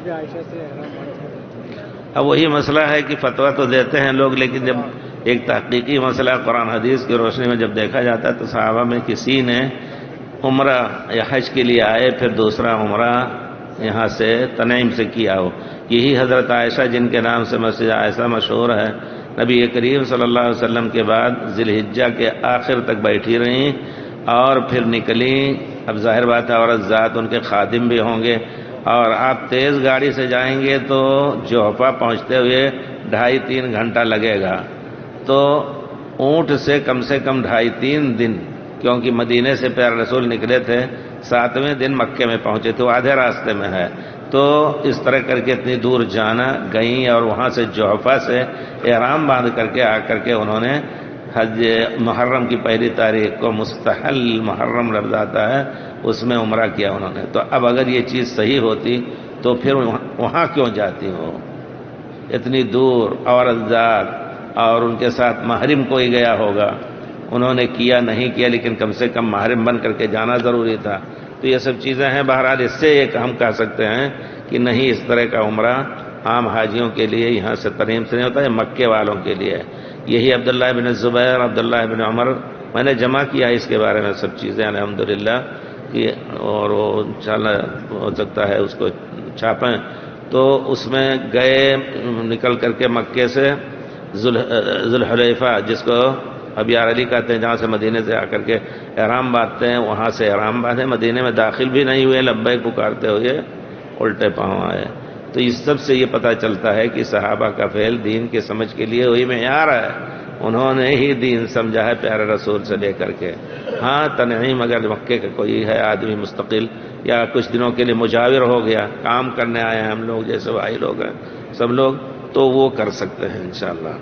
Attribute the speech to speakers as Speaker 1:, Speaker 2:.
Speaker 1: مسجد عائشہ سے احرام باندھ کر؟
Speaker 2: اب وہی مسئلہ ہے کہ فتویٰ تو دیتے ہیں لوگ، لیکن جب ایک تحقیقی مسئلہ قرآن حدیث کی روشنی میں جب دیکھا جاتا ہے تو صحابہ میں کسی نے عمرہ یا حج کے لیے آئے پھر دوسرا عمرہ یہاں سے تنعیم سے کیا ہو. یہی حضرت عائشہ جن کے نام سے مسجد عائشہ مشہور ہے، نبی کریم صلی اللہ علیہ وسلم کے بعد ذی الحجہ کے آخر تک بیٹھی رہیں اور پھر نکلیں. اب ظاہر بات ہے عورت ذات ان کے خادم بھی ہوں گے، اور آپ تیز گاڑی سے جائیں گے تو جوہفہ پہنچتے ہوئے 2.5-3 گھنٹہ لگے گا. تو اونٹ سے کم 2.5-3 دن، کیونکہ مدینے سے پیارے رسول نکلے تھے 7ویں دن مکے میں پہنچے تھے، وہ آدھے راستے میں ہے. تو اس طرح کر کے اتنی دور جانا گئیں اور وہاں سے جوہفہ سے احرام باندھ کر کے آ کر کے انہوں نے حج محرم کی 1 تاریخ کو مستحل محرم لفظ آتا ہے اس میں عمرہ کیا انہوں نے. تو اب اگر یہ چیز صحیح ہوتی تو پھر وہاں کیوں جاتی ہو اتنی دور عورت ذات، اور ان کے ساتھ محرم کوئی گیا ہوگا. انہوں نے کیا نہیں کیا لیکن کم سے کم محرم بن کر کے جانا ضروری تھا. تو یہ سب چیزیں ہیں. بہرحال اس سے ایک ہم کہہ سکتے ہیں کہ نہیں، اس طرح کا عمرہ عام حاجیوں کے لیے یہاں سے تنعیم سے نہیں ہوتا ہے، مکے والوں کے لیے. یہی عبداللہ بن الزبیر، عبداللہ بن عمر، میں نے جمع کیا اس کے بارے میں سب چیزیں الحمدللہ کہ، اور وہ انشاءاللہ ہو سکتا ہے اس کو چھاپیں. تو اس میں گئے نکل کر کے مکے سے ذوالحلیفہ، جس کو اب یار علی کہتے ہیں، جہاں سے مدینے سے آ کر کے احرام باندھتے ہیں، وہاں سے احرام باندھے. مدینے میں داخل بھی نہیں ہوئے، لبیک پکارتے ہوئے الٹے پاؤں آئے. تو اس سب سے یہ پتہ چلتا ہے کہ صحابہ کا فعل دین کے سمجھ کے لیے وہی معیار ہے. انہوں نے ہی دین سمجھا ہے پیارے رسول سے لے کر کے. ہاں تنعیم اگر مکے کا کوئی ہے آدمی مستقل یا کچھ دنوں کے لیے مجاور ہو گیا، کام کرنے آئے ہیں ہم لوگ جیسے بھائی لوگ ہیں سب لوگ، تو وہ کر سکتے ہیں انشاءاللہ.